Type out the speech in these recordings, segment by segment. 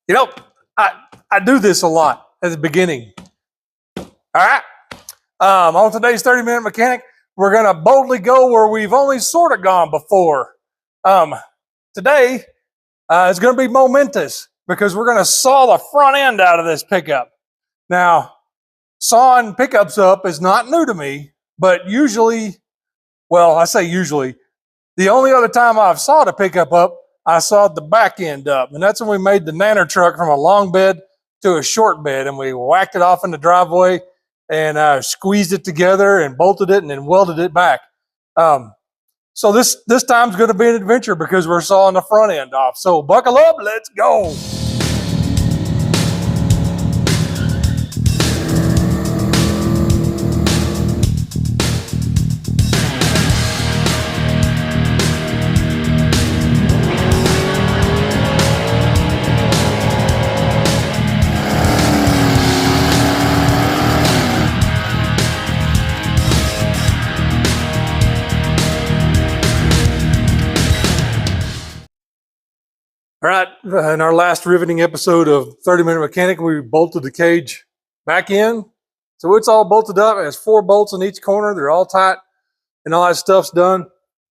You know, I do this a lot at the beginning. All right. On today's 30-minute mechanic, we're going to boldly go where we've only sort of gone before. Today is going to be momentous because we're going to saw the front end out of this pickup. Now, sawing pickups up is not new to me, but usually, well, I say usually, the only other time I've sawed a pickup up, I sawed the back end up. And that's when we made the nanner truck from a long bed to a short bed. And we whacked it off in the driveway and squeezed it together and bolted it and then welded it back. So this time's going to be an adventure because we're sawing the front end off. So buckle up, let's go. All right, in our last riveting episode of 30-Minute Mechanic, we bolted the cage back in. So it's all bolted up. It has 4 bolts in each corner. They're all tight and all that stuff's done.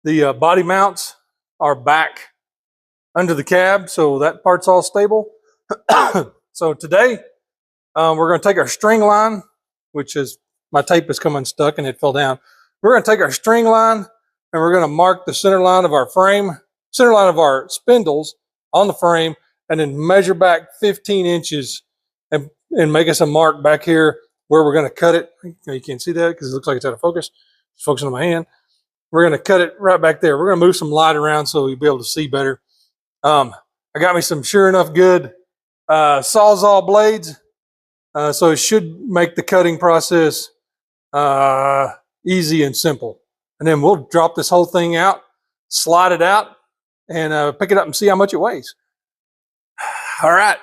The body mounts are back under the cab, so that part's all stable. So today, we're going to take our string line, which is, my tape is coming stuck and it fell down. We're going to take our string line and we're going to mark the center line of our frame, center line of our spindles on the frame, and then measure back 15 inches and make us a mark back here where we're going to cut it. You can't see that because it looks like it's out of focus. It's focusing on my hand. We're going to cut it right back there. We're going to move some light around so you'll be able to see better. I got me some Sure Enough Good Sawzall blades. So it should make the cutting process easy and simple. And then we'll drop this whole thing out, slide it out, and pick it up and see how much it weighs. All right,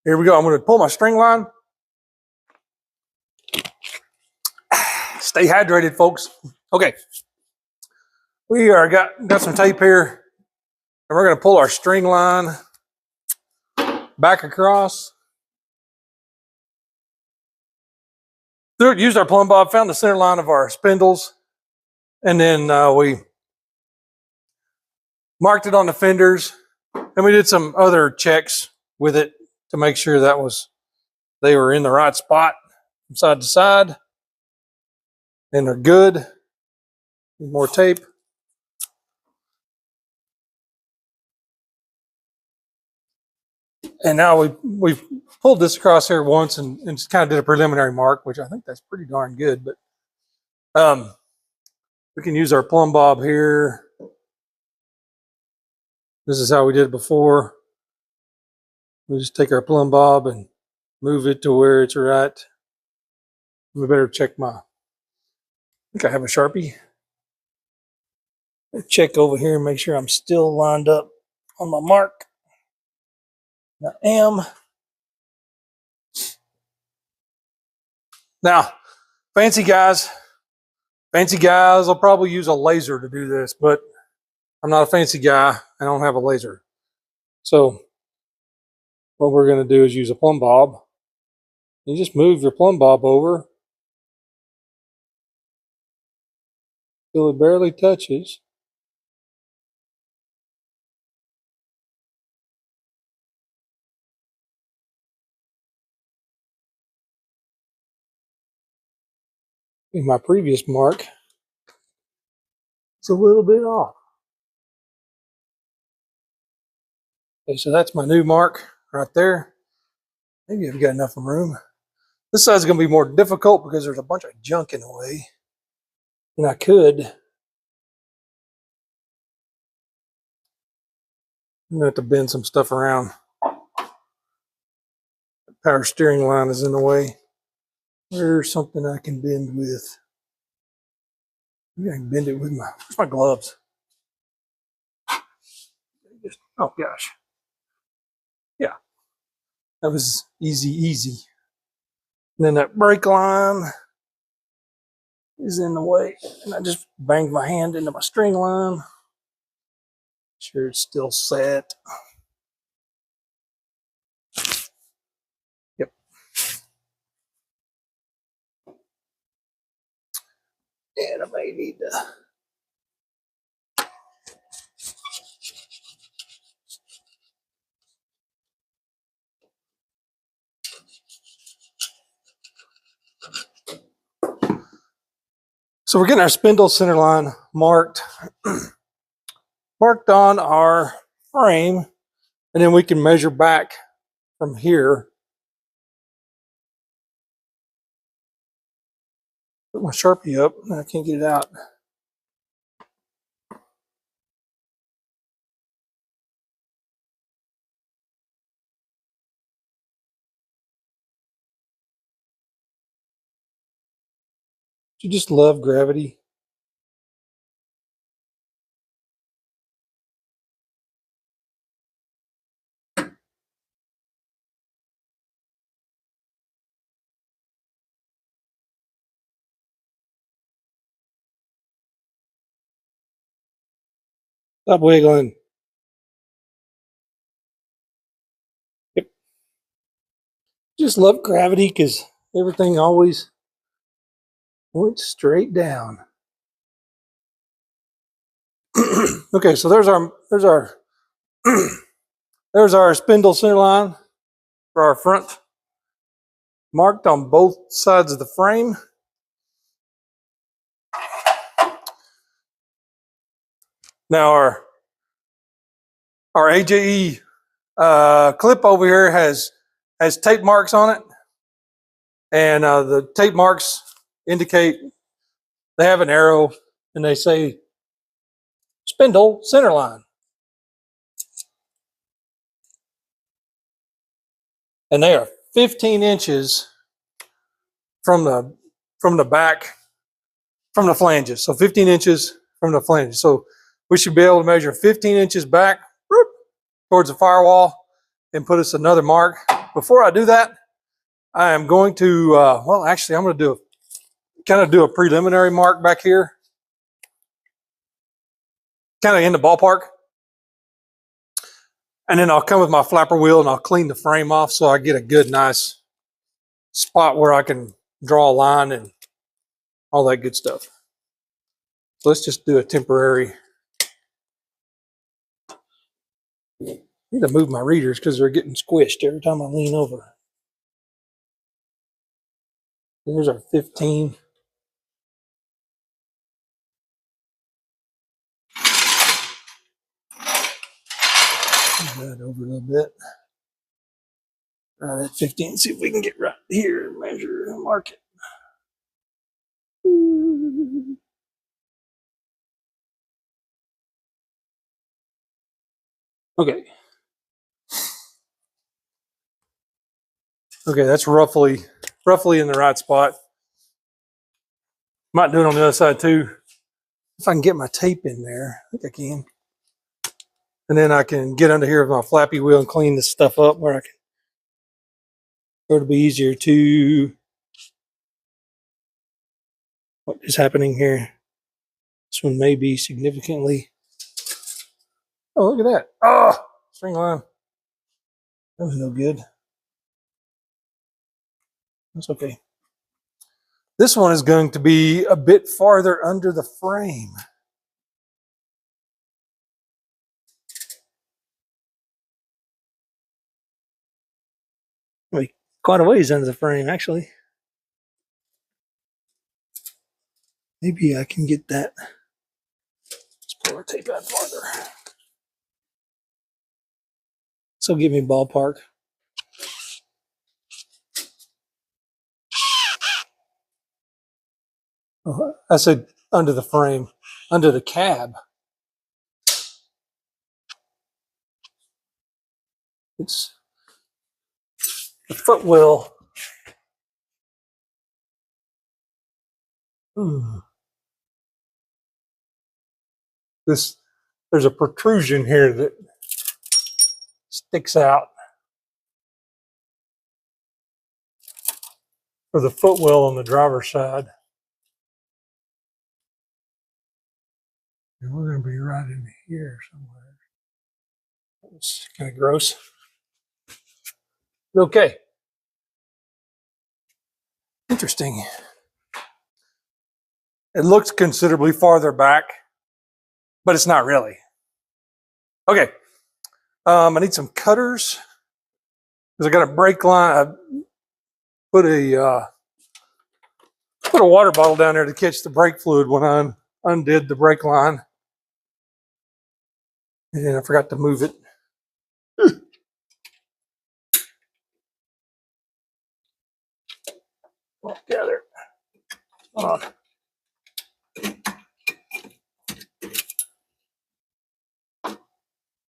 here we go. I'm going to pull my string line. Stay hydrated, folks. Okay, we are got some tape here, and we're going to pull our string line back across. Used our plumb bob, found the center line of our spindles, and then we marked it on the fenders, and we did some other checks with it to make sure they were in the right spot from side to side, and they're good. Need more tape. And now we've pulled this across here once and just kind of did a preliminary mark, which I think that's pretty darn good. But we can use our plumb bob here. This is how we did it before. We just take our plumb bob and move it to where it's right. We better check I think I have a Sharpie. Check over here and make sure I'm still lined up on my mark. I am. Now, fancy guys will probably use a laser to do this, but I'm not a fancy guy. I don't have a laser. So what we're going to do is use a plumb bob. You just move your plumb bob over till it barely touches. In my previous mark, it's a little bit off. Okay, so that's my new mark right there. Maybe I've got enough room. This side's going to be more difficult because there's a bunch of junk in the way. And I'm going to have to bend some stuff around. The power steering line is in the way. There's something I can bend with. Maybe I can bend it with where's my gloves? Oh gosh. Yeah. That was easy. And then that brake line is in the way. And I just banged my hand into my string line. Sure it's still set. And I may need to. So we're getting our spindle center line marked on our frame, and then we can measure back from here. Put my Sharpie up, I can't get it out. You just love gravity. Stop wiggling. Yep. Just love gravity because everything always points straight down. Okay, so there's our spindle center line for our front, marked on both sides of the frame. Now our AJE clip over here has tape marks on it, and the tape marks indicate they have an arrow and they say spindle center line, and they are 15 inches from the back, from the flanges. So 15 inches from the flanges. So we should be able to measure 15 inches back towards the firewall and put us another mark. Before I do that, I am going to, well, actually, I'm going to do a preliminary mark back here, kind of in the ballpark. And then I'll come with my flapper wheel and I'll clean the frame off so I get a good, nice spot where I can draw a line and all that good stuff. So let's just do a temporary. I need to move my readers because they're getting squished every time I lean over. There's our 15. Move that over a little bit. Right at 15. See if we can get right here and measure and mark it. Okay. Okay, that's roughly in the right spot. Might do it on the other side too. If I can get my tape in there, I think I can. And then I can get under here with my flappy wheel and clean this stuff up where I can. It'll be easier to. What is happening here? This one may be significantly. Oh, look at that. Oh, string line. That was no good. That's okay. This one is going to be a bit farther under the frame. Wait, quite a ways under the frame, actually. Maybe I can get that. Let's pull our tape out farther. So give me ballpark. Oh, I said under the frame, under the cab. It's the footwell. There's a protrusion here that sticks out for the footwell on the driver's side. And we're going to be right in here somewhere. It's kind of gross. Okay. Interesting. It looks considerably farther back, but it's not really. Okay, I need some cutters because I got a brake line. I put a water bottle down there to catch the brake fluid when I undid the brake line, and I forgot to move it. Together. Hold on.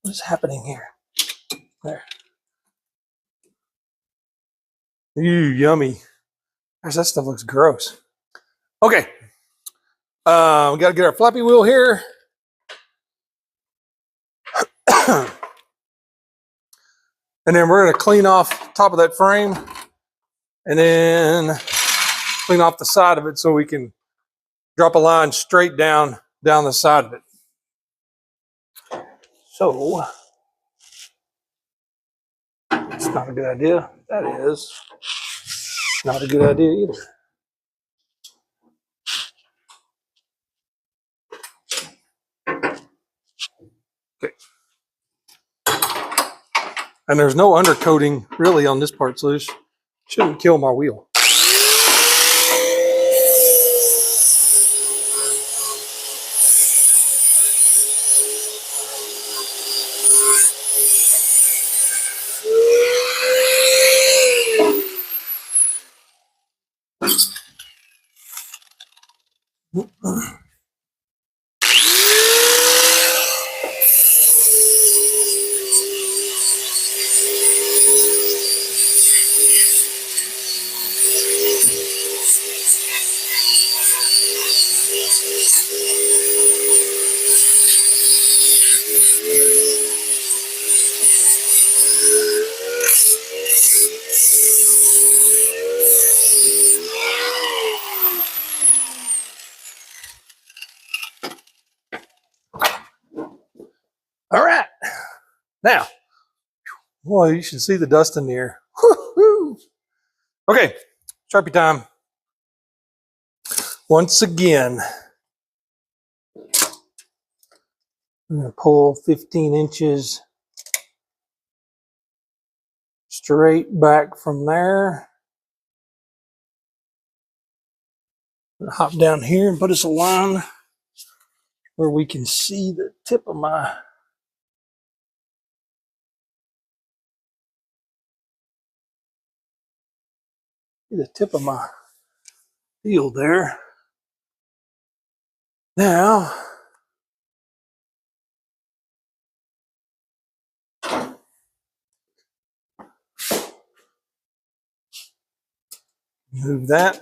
What is happening here? There. Ooh, yummy. Gosh, that stuff looks gross. Okay. We got to get our flappy wheel here. And then we're going to clean off top of that frame and then clean off the side of it so we can drop a line straight down the side of it. So that's not a good idea. That is not a good idea either. Okay. And there's no undercoating really on this part, so this shouldn't kill my wheel. All right. Now, boy, you should see the dust in the air. Okay, Sharpie time. Once again, I'm going to pull 15 inches straight back from there. Hop down here and put us a line where we can see the tip of my wheel there. Now, move that.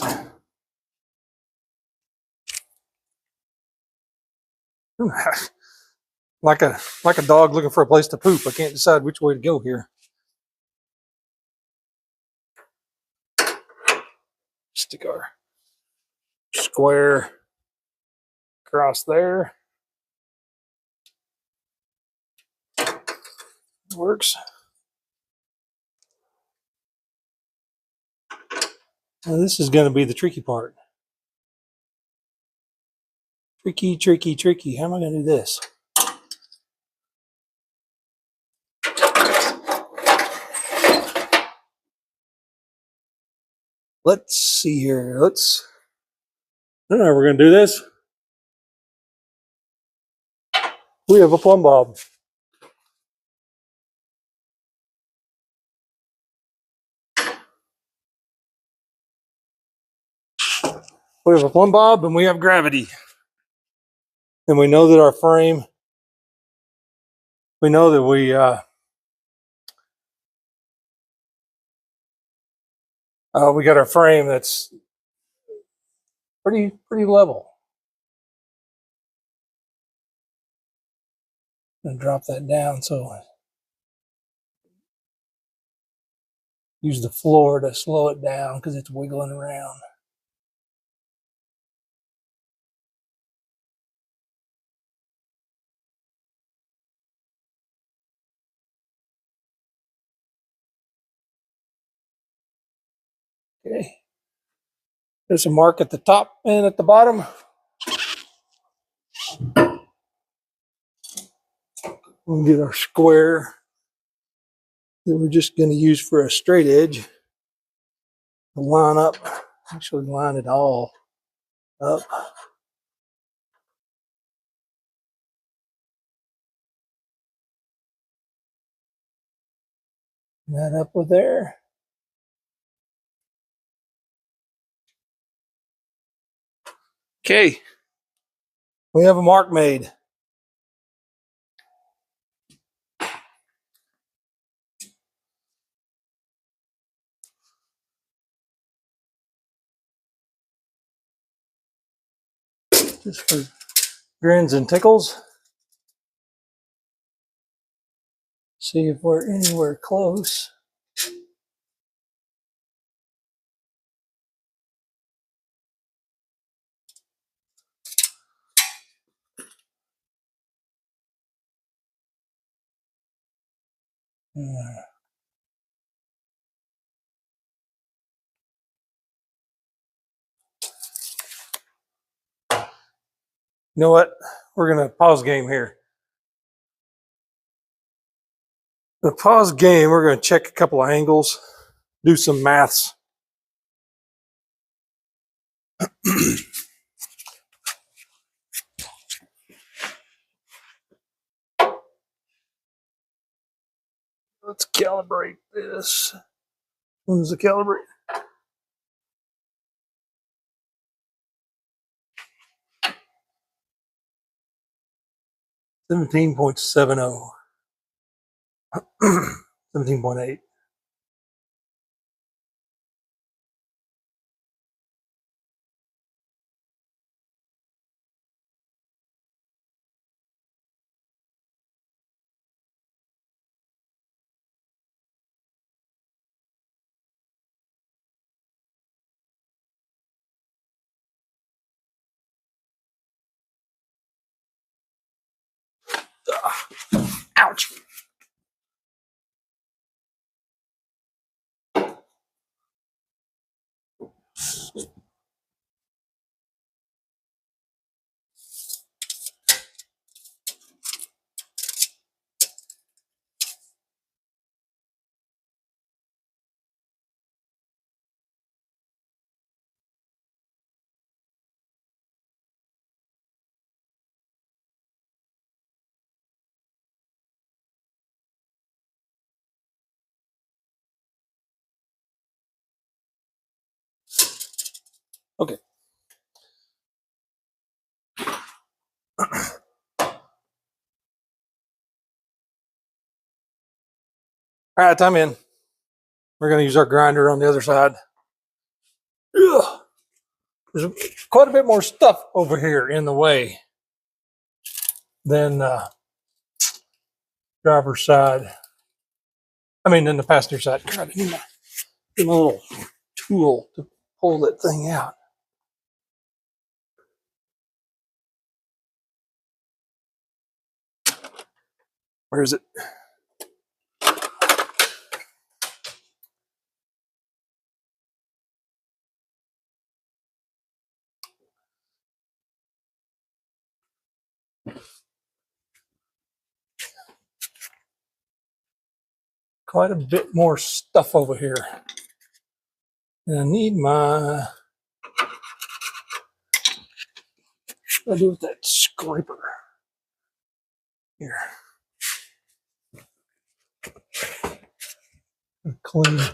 like a dog looking for a place to poop. I can't decide which way to go here. Stick our square across there. Works. Now this is going to be the tricky part. Tricky, tricky, tricky. How am I going to do this? Let's see here. I don't know how we're going to do this. We have a plumb bob. We have a plumb bob and we have gravity. And we know that our frame, we know that we got our frame that's pretty level. And drop that down so use the floor to slow it down because it's wiggling around. Okay. There's a mark at the top and at the bottom. We'll get our square that we're just going to use for a straight edge. Line up, actually line it all up. That up with there. Okay, we have a mark made. Just for grins and tickles. See if we're anywhere close. You know what? We're going to pause game here. The pause game, we're going to check a couple of angles, do some maths. Let's calibrate this. When's the calibrate? $17.70. 17.8. Ouch. Okay. All right, I'm in. We're going to use our grinder on the other side. Ugh. There's quite a bit more stuff over here in the way than driver's side. I mean, in the passenger side. God, I need my little tool to pull that thing out. Where is it? Quite a bit more stuff over here. And I need my, what do I do with that scraper? Here. Clean. I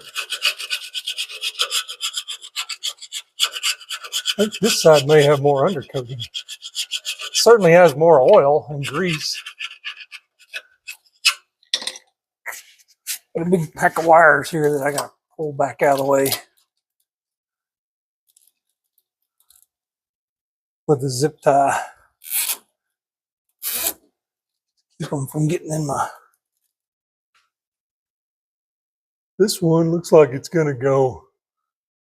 think this side may have more undercoating. Certainly has more oil and grease. Got a big pack of wires here that I got to pull back out of the way with the zip tie. Keep them from getting in my. This one looks like it's going to go,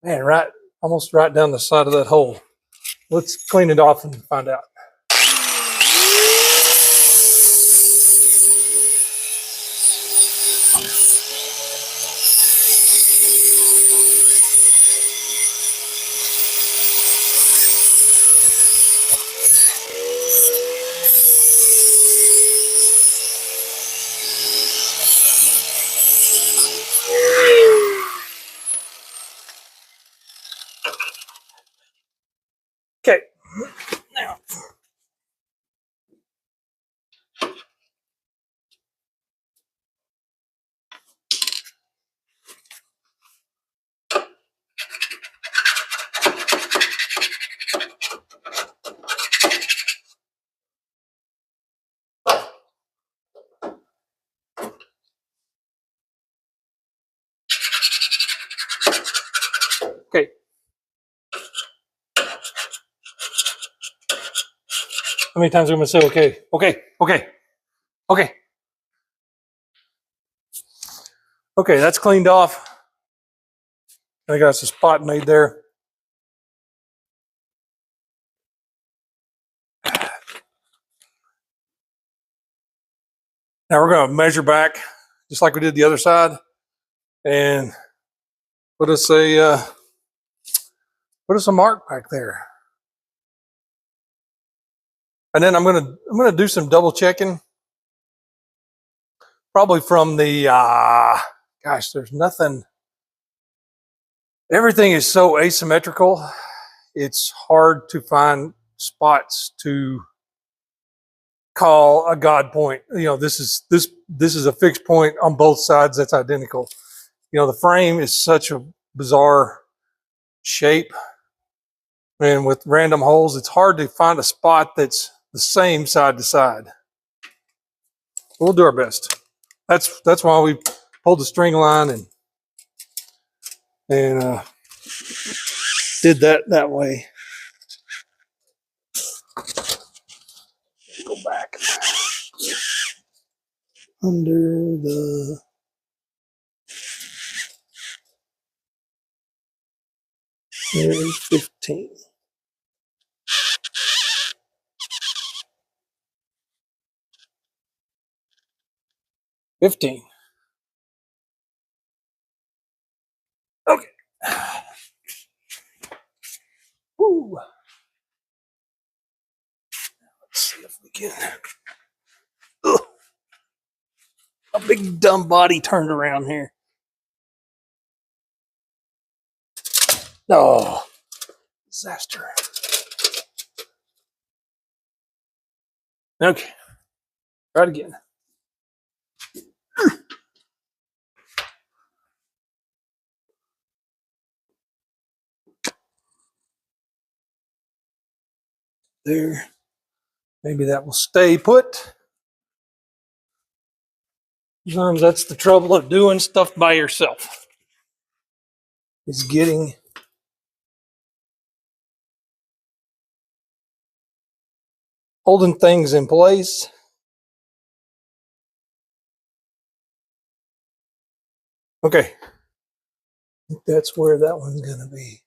man, right, almost right down the side of that hole. Let's clean it off and find out. How many times am I going to say okay? Okay, okay, okay. Okay, that's cleaned off. I got some spot made there. Now we're going to measure back just like we did the other side and put us a mark back there. And then I'm gonna do some double checking, probably from the gosh, there's nothing. Everything is so asymmetrical. It's hard to find spots to call a God point. You know, this is a fixed point on both sides that's identical. You know, the frame is such a bizarre shape, and with random holes, it's hard to find a spot that's the same side to side. We'll do our best. That's why we pulled the string line and did that way. Go back under the there's 15. 15. Okay. Woo. Let's see if we can. Ugh. A big dumb body turned around here. Oh, disaster. Okay. Try it again. There. Maybe that will stay put. Sometimes that's the trouble of doing stuff by yourself. Is holding things in place. Okay. I think that's where that one's gonna be.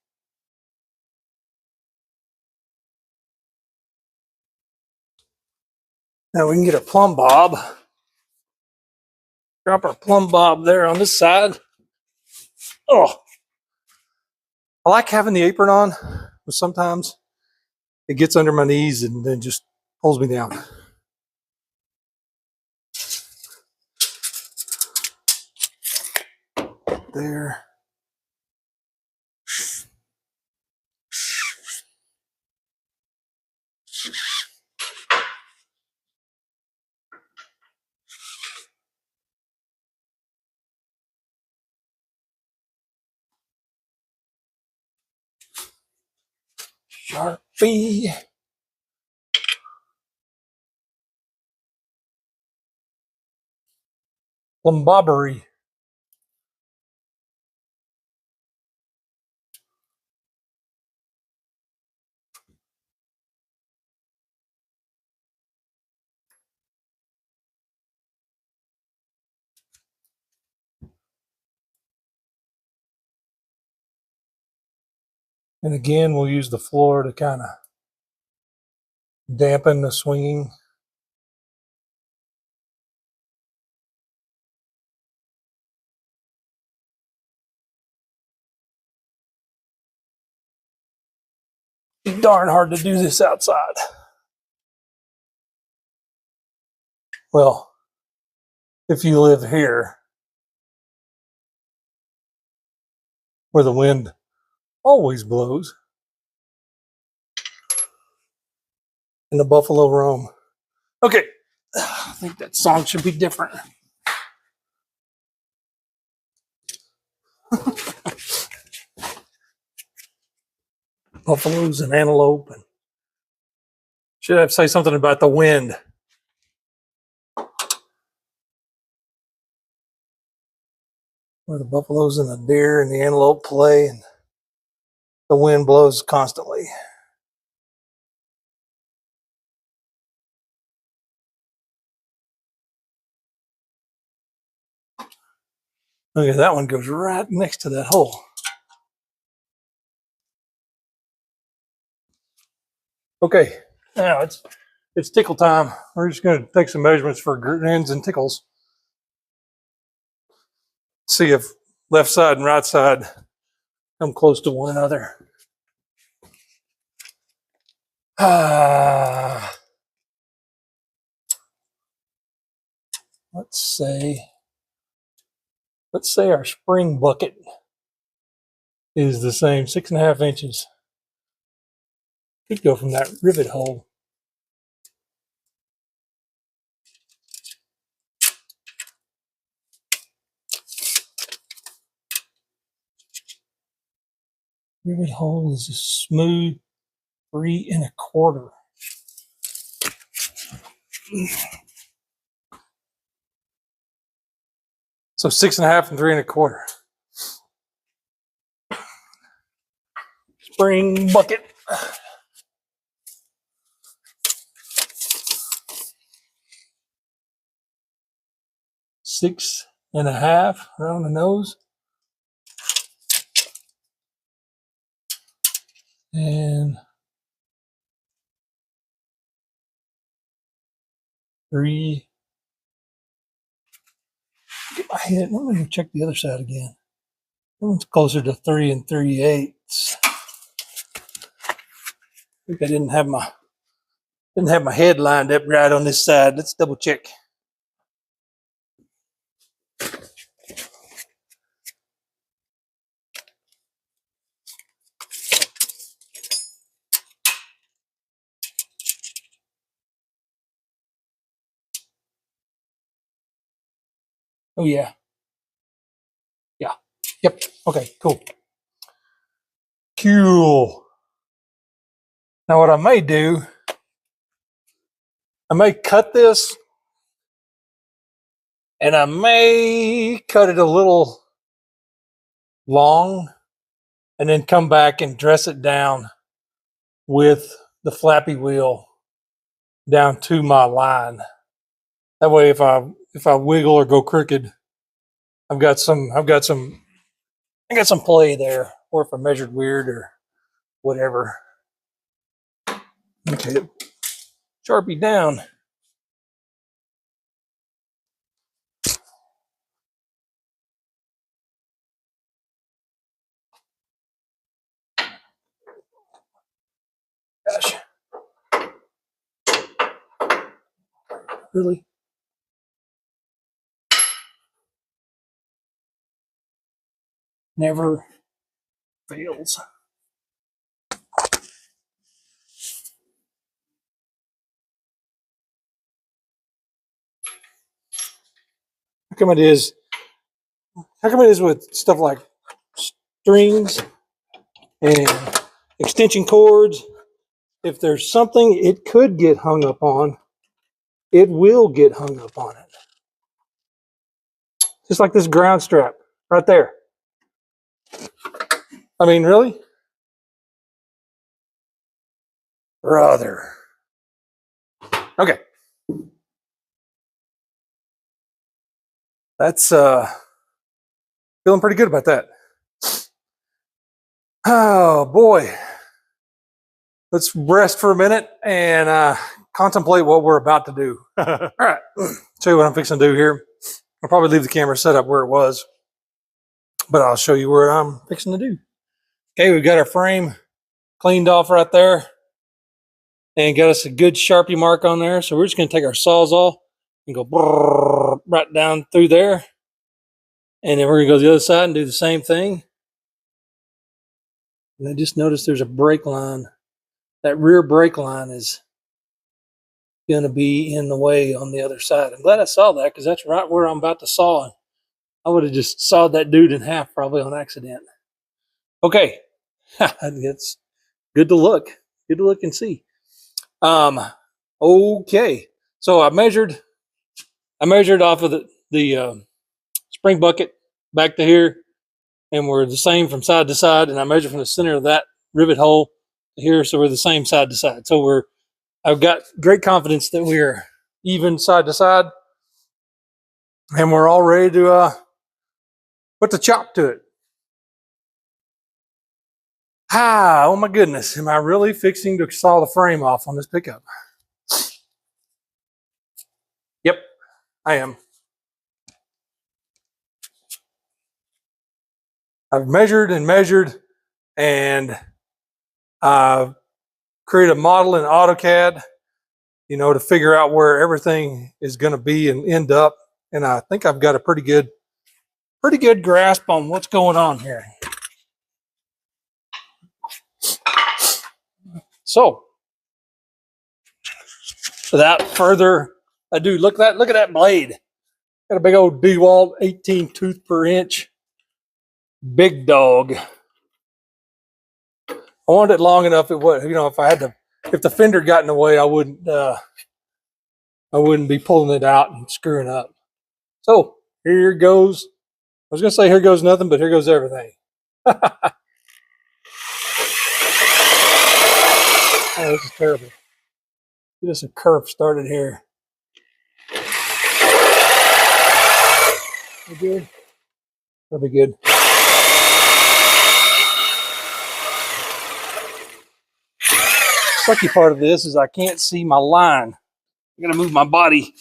Now we can get a plumb bob. Drop our plumb bob there on this side. Oh, I like having the apron on, but sometimes it gets under my knees and then just pulls me down. There. Sharpie. Plumbobbery. And again, we'll use the floor to kind of dampen the swinging. It's darn hard to do this outside. Well, if you live here, where the wind always blows, and the buffalo roam. Okay, I think that song should be different. Buffaloes and antelope, and should have to say something about the wind. Where the buffaloes and the deer and the antelope play, and the wind blows constantly. Look at that one, goes right next to that hole. Okay, now it's tickle time. We're just going to take some measurements for grins and tickles. See if left side and right side come close to one another. Let's say our spring bucket is the same, 6.5 inches. Could go from that rivet hole. Rivet hole is a smooth 3.25. So 6.5 and 3.25. Spring bucket. Six and a half around the nose. And 3. Get my head. Let me check the other side again. That one's closer to 3 3/8. I think I didn't have my head lined up right on this side. Let's double check. Oh yeah. Yeah. Yep. Okay, cool. Cool. Now what I may do, I may cut this and I may cut it a little long and then come back and dress it down with the flappy wheel down to my line. That way if I wiggle or go crooked, I got some play there, or if I measured weird or whatever. Okay, Sharpie down. Gosh. Really? Never fails. How come it is with stuff like strings and extension cords? If there's something it could get hung up on, it will get hung up on it. Just like this ground strap right there. I mean, really? Brother. Okay. That's feeling pretty good about that. Oh boy. Let's rest for a minute and contemplate what we're about to do. All right. Show you what I'm fixing to do here. I'll probably leave the camera set up where it was, but I'll show you what I'm fixing to do. Okay, we've got our frame cleaned off right there and got us a good Sharpie mark on there. So we're just going to take our Sawzall and go right down through there. And then we're going to go to the other side and do the same thing. And I just noticed there's a brake line. That rear brake line is going to be in the way on the other side. I'm glad I saw that because that's right where I'm about to saw. I would have just sawed that dude in half probably on accident. Okay. It's good to look. Good to look and see. Okay. So I measured off of the spring bucket back to here, and we're the same from side to side, and I measured from the center of that rivet hole to here, so we're the same side to side. So I've got great confidence that we're even side to side, and we're all ready to Put the chop to it. Ah, oh my goodness. Am I really fixing to saw the frame off on this pickup? Yep, I am. I've measured and measured and created a model in AutoCAD, you know, to figure out where everything is going to be and end up. And I think I've got a pretty good grasp on what's going on here. So, without further ado, look at that blade. Got a big old DeWalt 18 tooth per inch, big dog. I wanted it long enough. It would, you know, if the fender got in the way, I wouldn't be pulling it out and screwing up. So here goes. I was gonna say here goes nothing, but here goes everything. Oh, this is terrible. Get us a curve started here. You good? That'll be good. Sucky part of this is I can't see my line. I gotta move my body.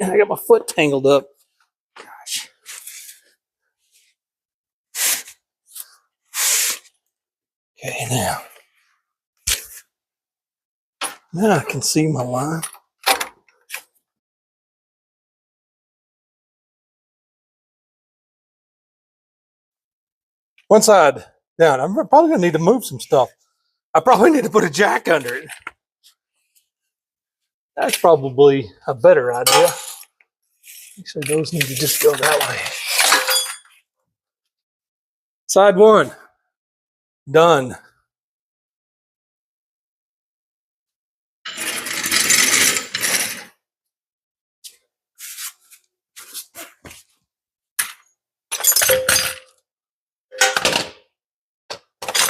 And I got my foot tangled up. Gosh. Okay, now I can see my line. One side down. I'm probably gonna need to move some stuff. I probably need to put a jack under it. That's probably a better idea. Actually, those need to just go that way. Side one, done.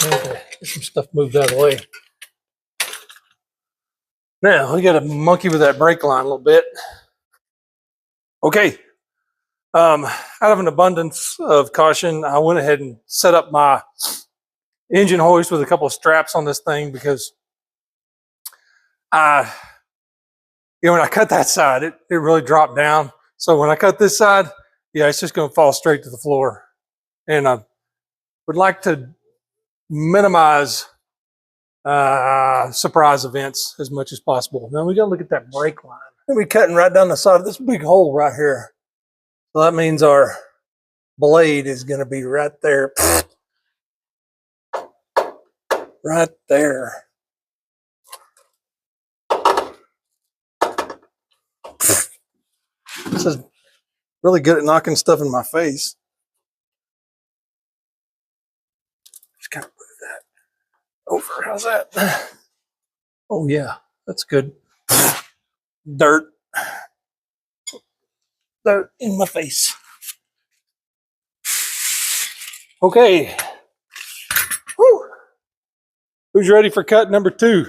Okay, get some stuff moved out of the way. Now, we got to monkey with that brake line a little bit. Okay. Out of an abundance of caution, I went ahead and set up my engine hoist with a couple of straps on this thing because when I cut that side, it really dropped down. So when I cut this side, yeah, it's just going to fall straight to the floor. And I would like to minimize surprise events as much as possible. Now we got to look at that brake line. We're cutting right down the side of this big hole right here. So that means our blade is going to be right there. Right there. This is really good at knocking stuff in my face. Just kind of move that over. How's that? Oh yeah, that's good. Dirt in my face. Okay. Whew. Who's ready for cut number 2?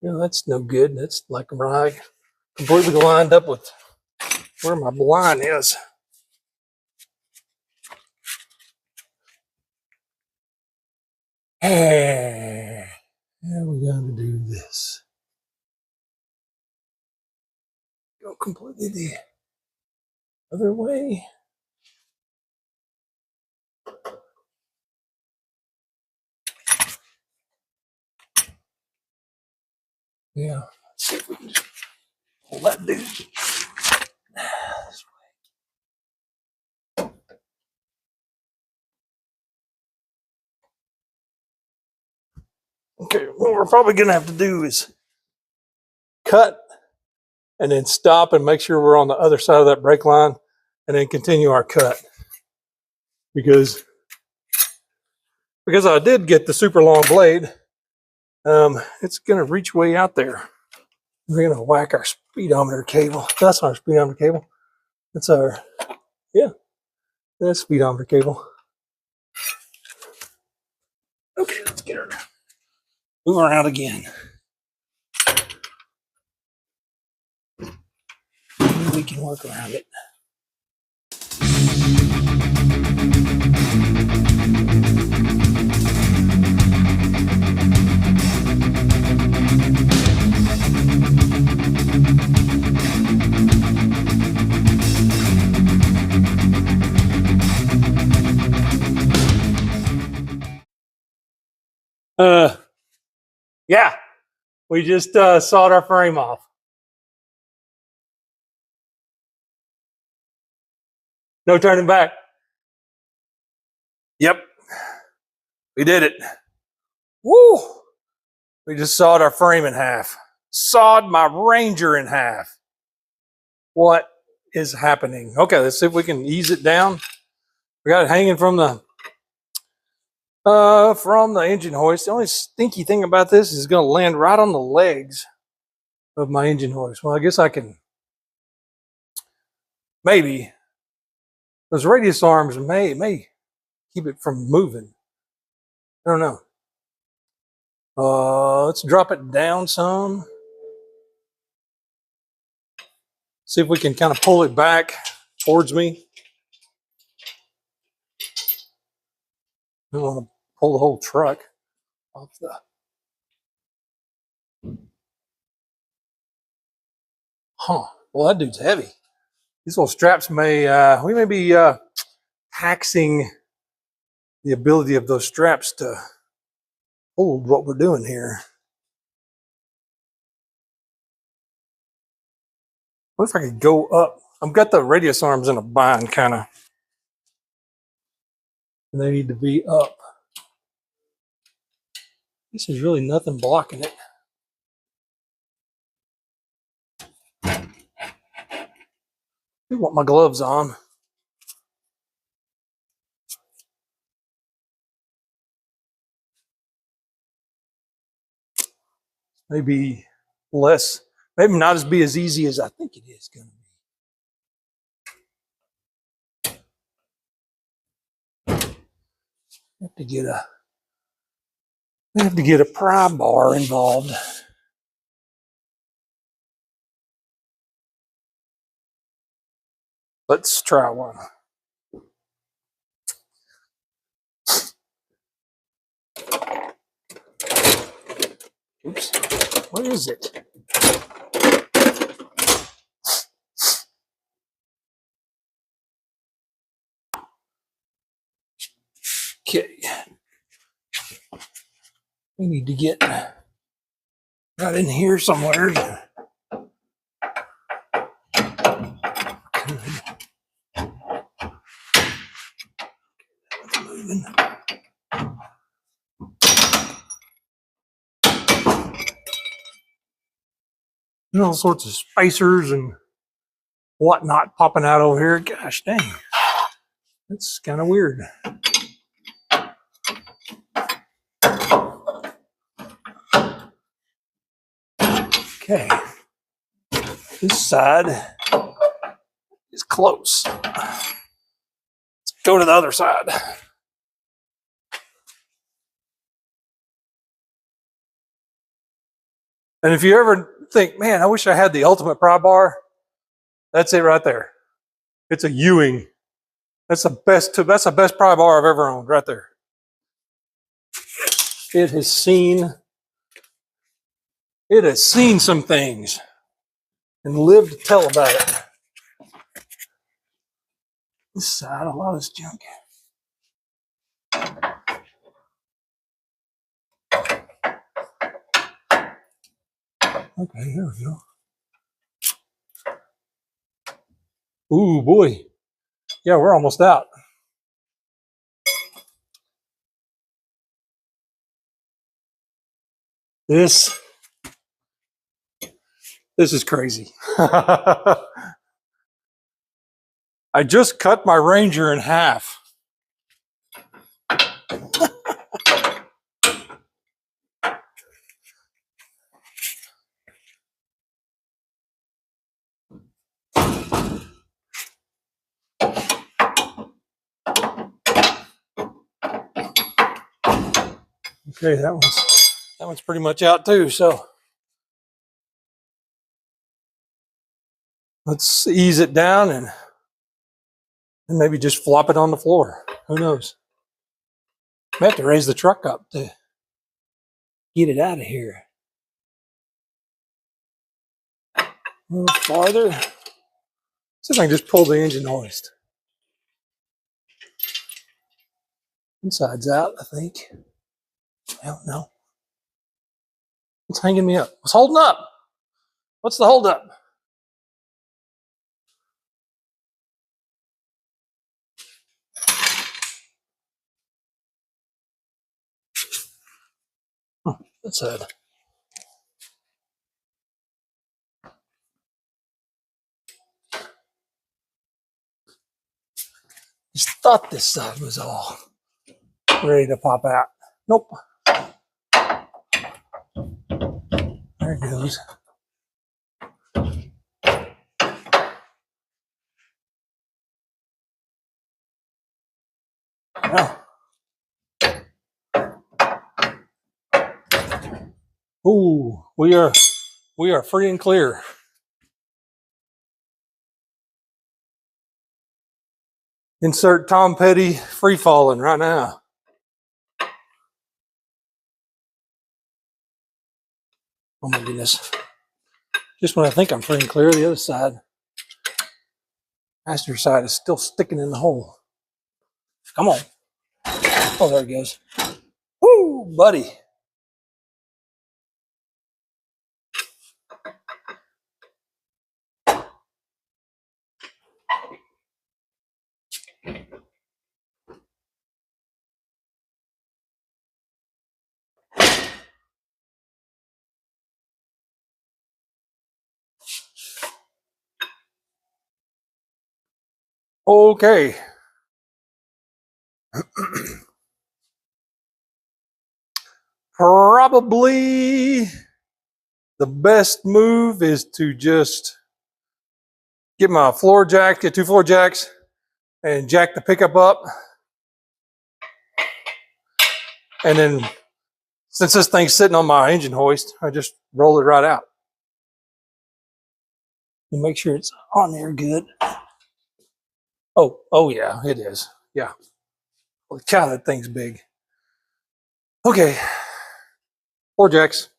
Yeah, that's no good. That's like right completely lined up with where my line is. Hey, how are we going to do this? Go completely the other way. Yeah, let's see if we can just pull that dude this way. Okay, what we're probably going to have to do is cut and then stop and make sure we're on the other side of that brake line and then continue our cut. Because I did get the super long blade, it's going to reach way out there. We're going to whack our speedometer cable. That's not our speedometer cable. That's our, yeah, that's speedometer cable. Okay, let's get her. Move her out again. we can work around it. Yeah, we just sawed our frame off. No turning back. Yep, we did it. Woo! We just sawed our frame in half. Sawed my Ranger in half. What is happening? Okay, let's see if we can ease it down. We got it hanging from the engine hoist. The only stinky thing about this is it's going to land right on the legs of my engine hoist. Well, I guess I can maybe those radius arms may keep it from moving. I don't know. Let's drop it down some. See if we can kind of pull it back towards me. I don't want to pull the whole truck off the. Huh. Well, that dude's heavy. These little straps we may be taxing the ability of those straps to hold what we're doing here. What if I could go up? I've got the radius arms in a bind, kind of. And they need to be up. This is really nothing blocking it. I want my gloves on. Maybe less, maybe not as easy as I think it is going to be. I have to get a pry bar involved. Let's try one. Oops, what is it? Okay. We need to get right in here somewhere. Moving. And all sorts of spacers and whatnot popping out over here. Gosh dang. That's kind of weird. Okay. This side is close. Let's go to the other side. And if you ever think, man, I wish I had the ultimate pry bar, that's it right there. It's a Ewing. That's the best pry bar I've ever owned right there. It has seen some things and lived to tell about it. This side, a lot of this junk. Okay, here we go. Ooh, boy. Yeah, we're almost out. This is crazy. I just cut my Ranger in half. Okay, that one's pretty much out too, so Let's ease it down and maybe just flop it on the floor. Who knows? I have to raise the truck up to get it out of here. A little farther. See if I can just pull the engine hoist. Inside's out, I think. Well, no. What's hanging me up? What's holding up? What's the hold up? That's it. Just thought this side was all ready to pop out. Nope. There it goes. Well. Ooh, we are free and clear. Insert Tom Petty free falling right now. Oh my goodness. Just when I think I'm free and clear, the other side, passenger side, is still sticking in the hole. Come on. Oh, there it goes. Woo, buddy. Okay. Probably the best move is to just get my floor jack, get 2 floor jacks, and jack the pickup up. And then, since this thing's sitting on my engine hoist, I just roll it right out. And make sure it's on there good. Oh yeah, it is. Yeah. Holy cow, that thing's big. Okay. 4 jacks.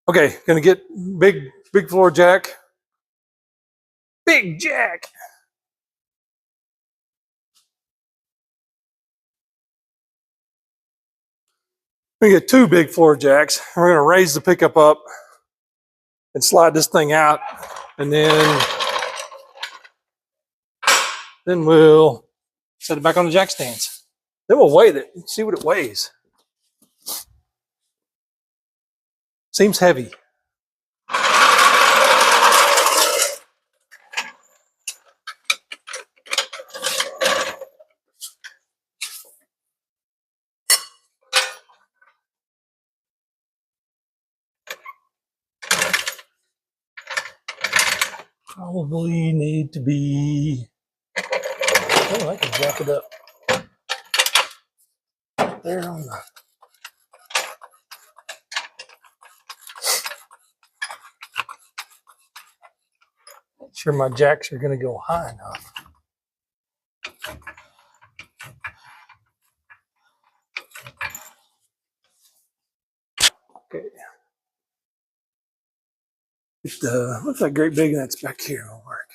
Okay, gonna get big floor jack. Big jack. We get 2 big floor jacks. We're gonna raise the pickup up and slide this thing out, and then we'll set it back on the jack stands. Then we'll weigh it, see what it weighs. Seems heavy. Probably need to be, oh, I can jack it up there on the, sure my jacks are gonna go high enough. Okay. It looks like great big, and that's back here will work.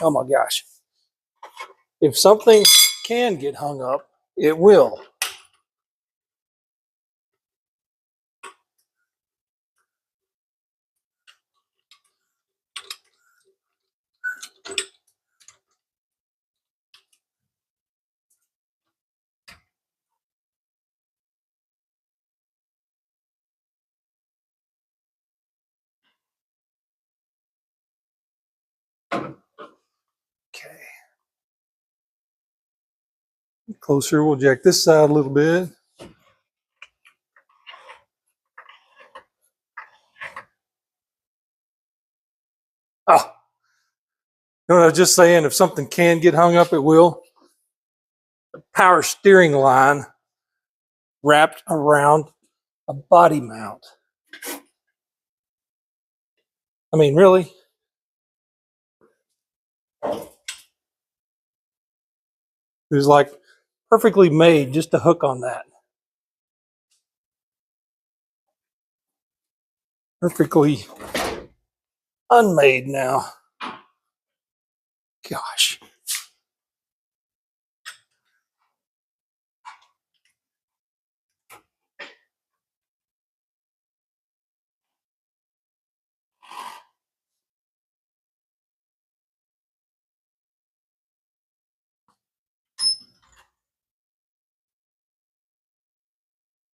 Oh my gosh. If something can get hung up, it will. Closer, we'll jack this side a little bit. Oh, you know what I was just saying? If something can get hung up, it will. The power steering line wrapped around a body mount. I mean, really? It was like perfectly made just to hook on that. Perfectly unmade now. Gosh.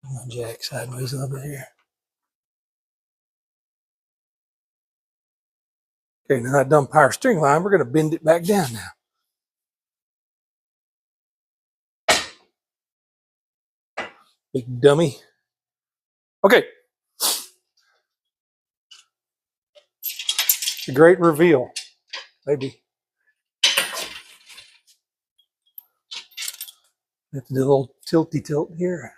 My jack sideways a little bit here. Okay, now that dumb power steering line, we're going to bend it back down now. Big dummy. Okay. The great reveal. Maybe. Have to do a little tilty tilt here.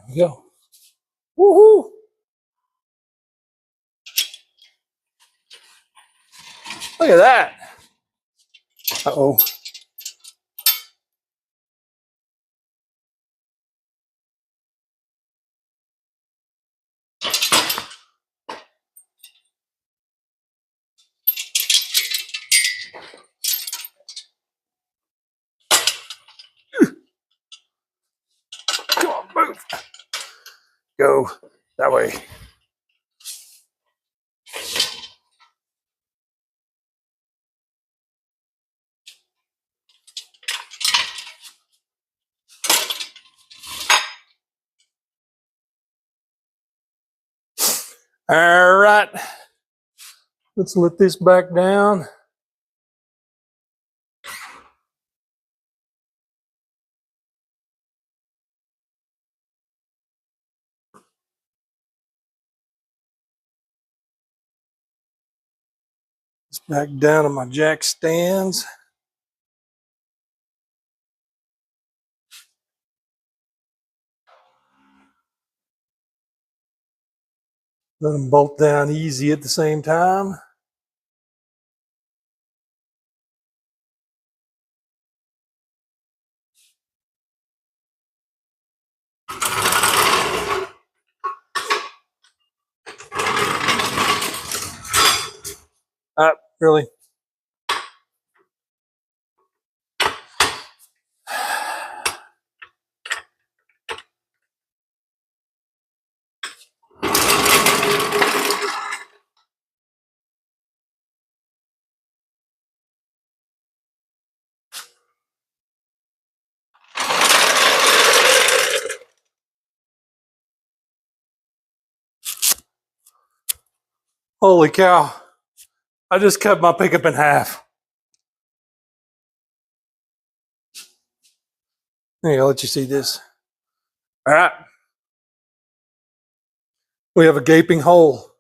There we go. Woohoo! Look at that. Uh-oh. Come on, move. Go that way. All right. Let's let this back down. It's back down to my jack stands. Let them bolt down easy at the same time. Really? Holy cow. I just cut my pickup in half. Here, I'll let you see this. All right. We have a gaping hole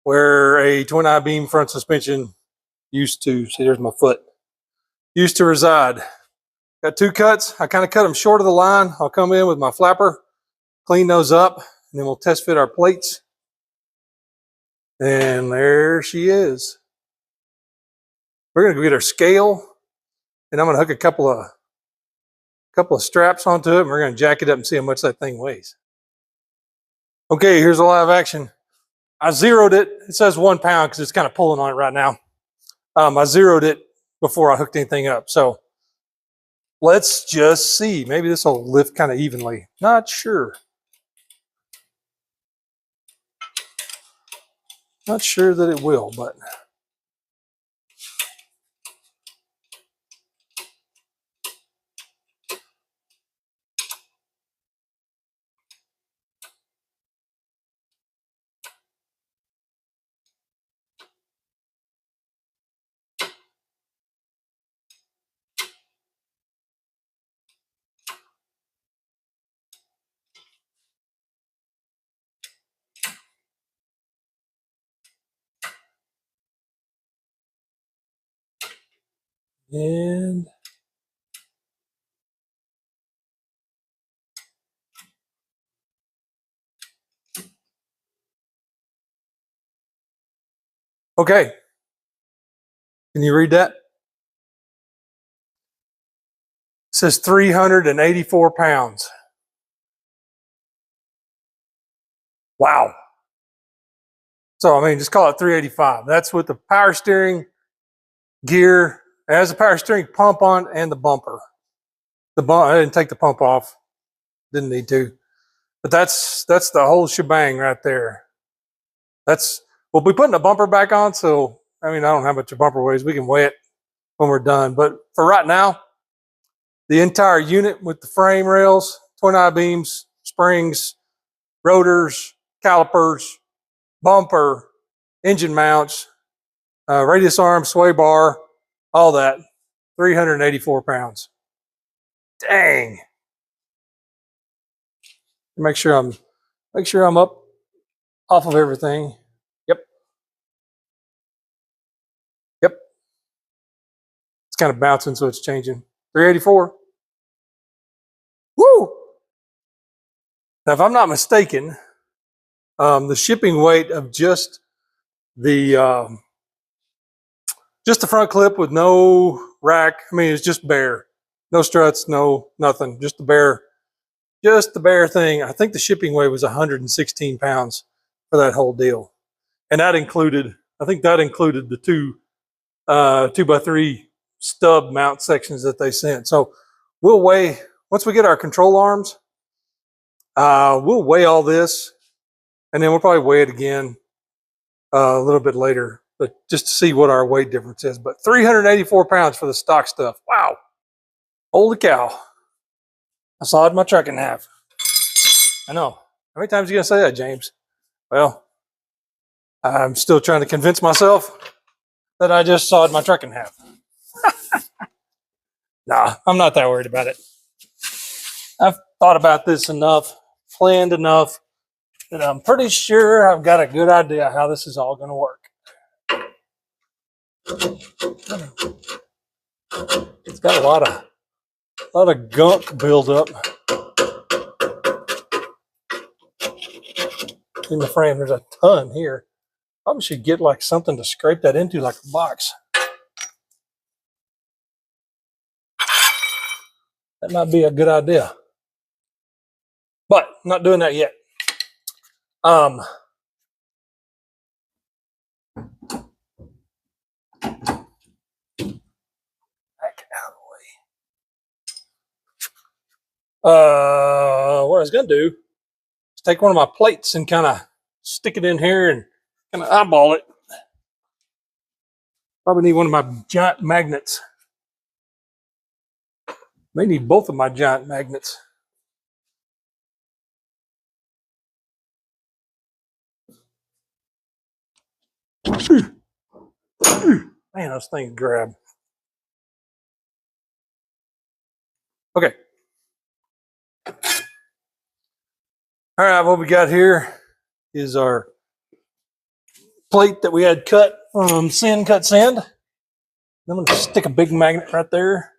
where a twin eye beam front suspension used to, see there's my foot, used to reside. Got two cuts. I kind of cut them short of the line. I'll come in with my flapper, clean those up, and then we'll test fit our plates. And there she is. We're going to go get our scale, and I'm going to hook a couple of straps onto it, and we're going to jack it up and see how much that thing weighs. Okay, here's a live action. I zeroed it. It says 1 pound because it's kind of pulling on it right now. I zeroed it before I hooked anything up. So let's just see. Maybe this will lift kind of evenly. Not sure. Not sure that it will, but And okay. Can you read that? It says 384 pounds. Wow. So, I mean, just call it 385. That's with the power steering gear. It has a power steering pump on and the bumper. I didn't take the pump off. Didn't need to. But that's the whole shebang right there. We'll be putting the bumper back on. So, I mean, I don't know how much your bumper weighs. We can weigh it when we're done. But for right now, the entire unit with the frame rails, twin I-beams, springs, rotors, calipers, bumper, engine mounts, radius arm, sway bar, all that, 384 pounds. Dang. Make sure I'm up off of everything. Yep. It's kind of bouncing, so it's changing. 384. Woo! Now, if I'm not mistaken, the shipping weight of just the front clip with no rack. I mean, it's just bare, no struts, no nothing, just the bare thing. I think the shipping weight was 116 pounds for that whole deal, and that included, I think that included the two 2x3 stub mount sections that they sent. So we'll weigh once we get our control arms. We'll weigh all this, and then we'll probably weigh it again a little bit later, but just to see what our weight difference is. But 384 pounds for the stock stuff. Wow. Holy cow. I sawed my truck in half. I know. How many times are you going to say that, James? Well, I'm still trying to convince myself that I just sawed my truck in half. Nah, I'm not that worried about it. I've thought about this enough, planned enough, that I'm pretty sure I've got a good idea how this is all going to work. It's got a lot of gunk buildup in the frame. There's a ton here. Probably should get like something to scrape that into, like a box. That might be a good idea. But I'm not doing that yet. Back out of the way. What I was gonna do is take one of my plates and kind of stick it in here and kind of eyeball it. Probably need one of my giant magnets. May need both of my giant magnets. Man, those things grab. Okay. All right, what we got here is our plate that we had cut from cut sand. I'm going to stick a big magnet right there.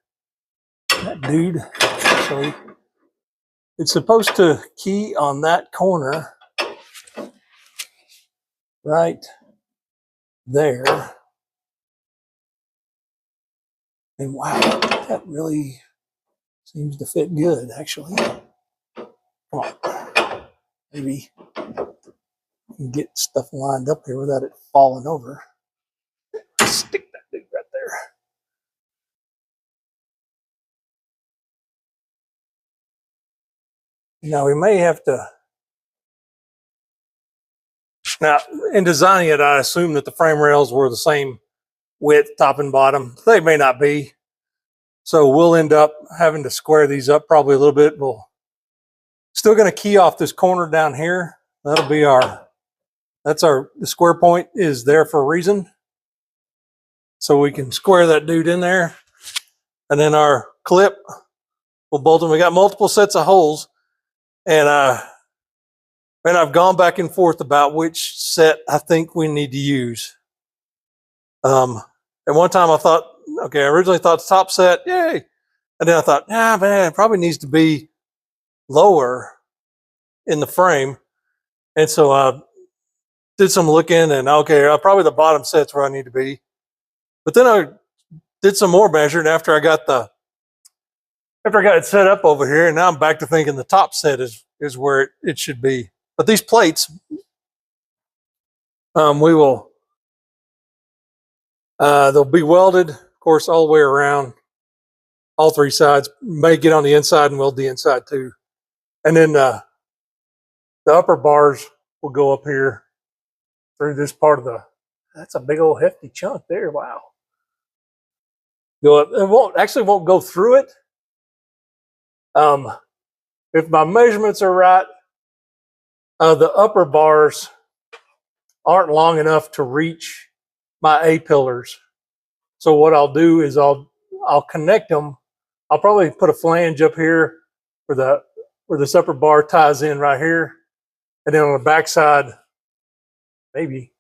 That dude, actually, it's supposed to key on that corner right there. And wow, that really seems to fit good, actually. Come on. Maybe you can get stuff lined up here without it falling over. Stick that dude right there. Now we may have to. Now, in designing it, I assume that the frame rails were the same width, top and bottom. They may not be. So we'll end up having to square these up probably a little bit. We'll still going to key off this corner down here. That'll be the square point is there for a reason. So we can square that dude in there. And then our clip, we'll bolt them. We got multiple sets of holes. And I've gone back and forth about which set I think we need to use. At one time I thought okay, I originally thought the top set, yay. And then I thought, man, it probably needs to be lower in the frame. And so I did some looking and okay, probably the bottom set's where I need to be. But then I did some more measuring after I got it set up over here, and now I'm back to thinking the top set is where it should be. But these plates, we will they'll be welded, of course, all the way around, all three sides. May get on the inside and weld the inside too. And then the upper bars will go up here through this part of the. That's a big old hefty chunk there. Wow. Go up. It won't go through it. If my measurements are right, the upper bars aren't long enough to reach my A pillars. So what I'll do is I'll connect them. I'll probably put a flange up here where this upper bar ties in right here, and then on the backside, maybe,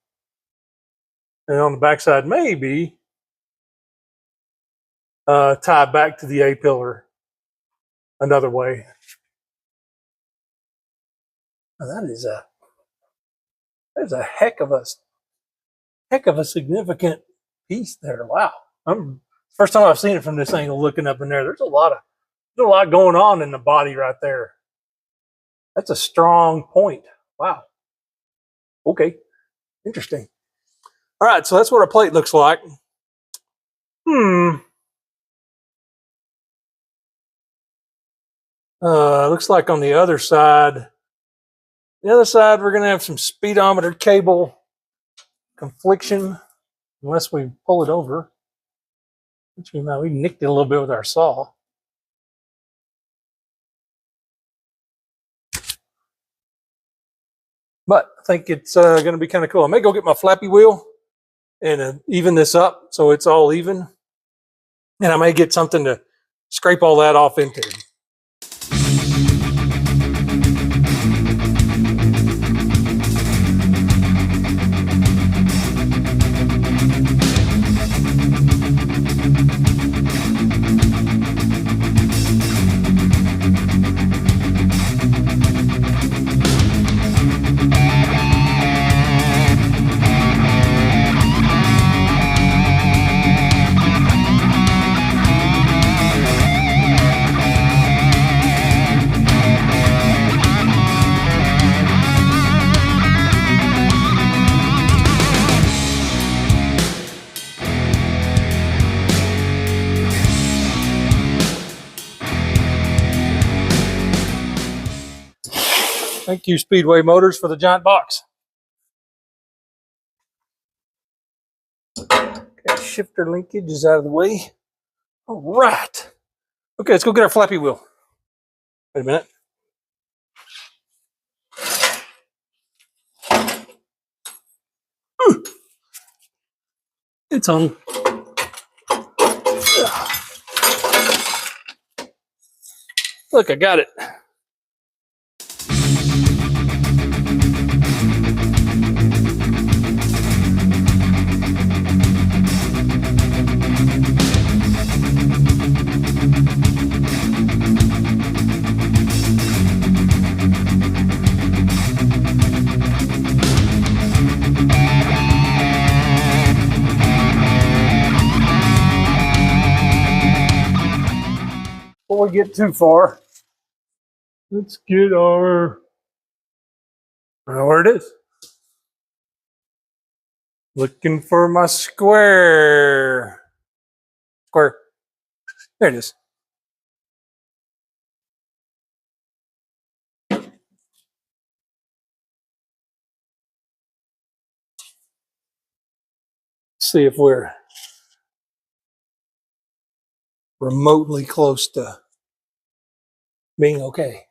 tie back to the A pillar another way. Now that is a heck of a significant piece there. Wow. First time I've seen it from this angle looking up in there. There's a lot going on in the body right there. That's a strong point. Wow. Okay. Interesting. All right, so that's what our plate looks like. Looks like on the other side, we're going to have some speedometer cable confliction, unless we pull it over. Which we nicked it a little bit with our saw. But I think it's going to be kind of cool. I may go get my flappy wheel and even this up so it's all even. And I may get something to scrape all that off into. Thank you, Speedway Motors, for the giant box. Okay, shifter linkage is out of the way. All right. Okay, let's go get our flappy wheel. Wait a minute. It's on. Look, I got it. Before we get too far, let's get our. I know where it is. Looking for my square. Square. There it is. See if we're remotely close to being okay.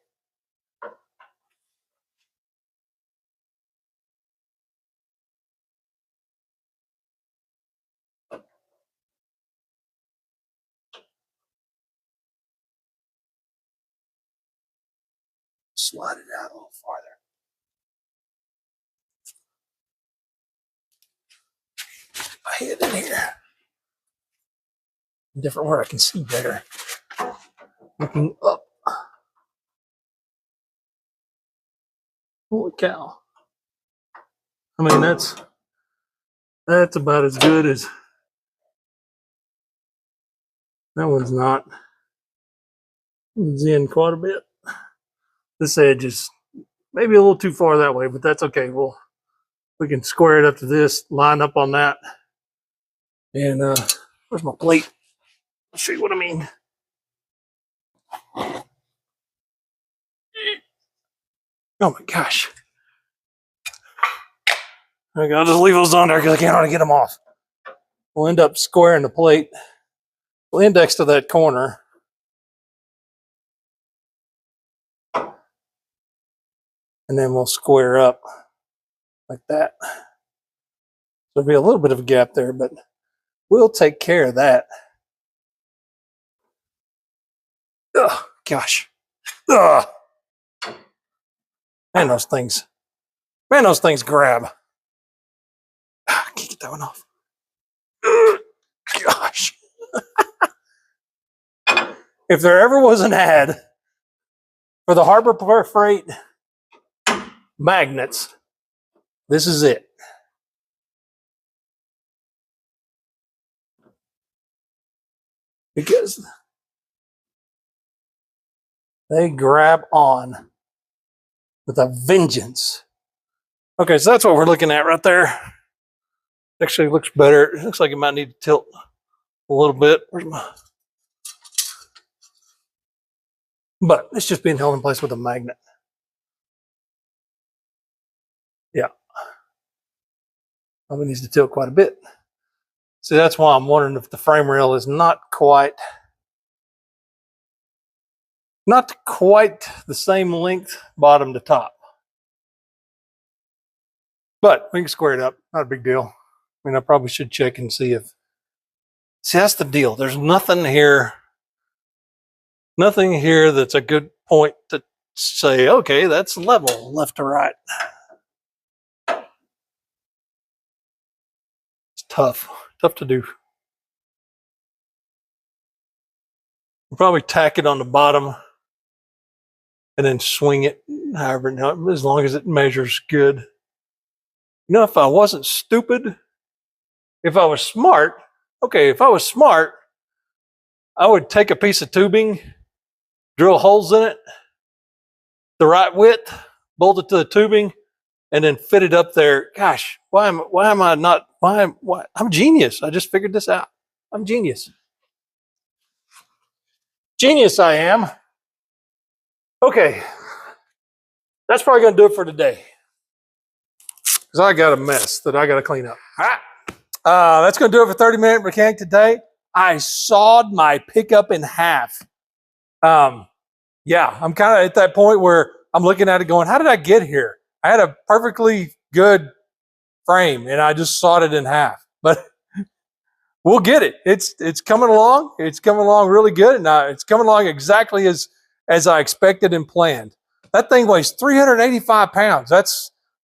Slide it out a little farther. My head in here. different where I can see better. Looking up. Holy cow. I mean, that's about as good as that one's not. It's in quite a bit. This edge is maybe a little too far that way, but that's okay. We can square it up to this, line up on that. And where's my plate? I'll show you what I mean. Oh my gosh. Okay, I'll just leave those on there because I can't hardly get them off. We'll end up squaring the plate. We'll index to that corner. And then we'll square up like that. There'll be a little bit of a gap there, but we'll take care of that. Oh, gosh. Ugh. Man, those things grab. I can't get that one off. Ugh. Gosh. If there ever was an ad for the Harbor Freight magnets, this is it. Because they grab on with a vengeance. Okay, so that's what we're looking at right there. Actually looks better. It looks like it might need to tilt a little bit. But it's just being held in place with a magnet. Yeah. Probably needs to tilt quite a bit. See, that's why I'm wondering if the frame rail is not quite the same length bottom to top. But we can square it up. Not a big deal. I mean, I probably should check and see if... See, that's the deal. There's nothing here that's a good point to say, okay, that's level left to right. It's tough to do. We'll probably tack it on the bottom and then swing it however, as long as it measures good. You know, if I wasn't stupid, if I was smart, I would take a piece of tubing, drill holes in it, the right width, bolt it to the tubing, and then fit it up there. Gosh, I'm genius. I just figured this out. I'm genius. Genius I am. Okay. That's probably going to do it for today. Because I got a mess that I got to clean up. All right. That's going to do it for 30-minute mechanic today. I sawed my pickup in half. Yeah, I'm kind of at that point where I'm looking at it going, how did I get here? I had a perfectly good frame and I just sawed it in half. But we'll get it. It's coming along. It's coming along really good. And it's coming along exactly as I expected and planned. That thing weighs 385 pounds.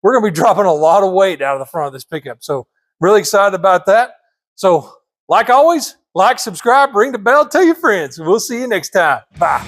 We're going to be dropping a lot of weight out of the front of this pickup. So really excited about that. So like always, like, subscribe, ring the bell, tell your friends. We'll see you next time. Bye.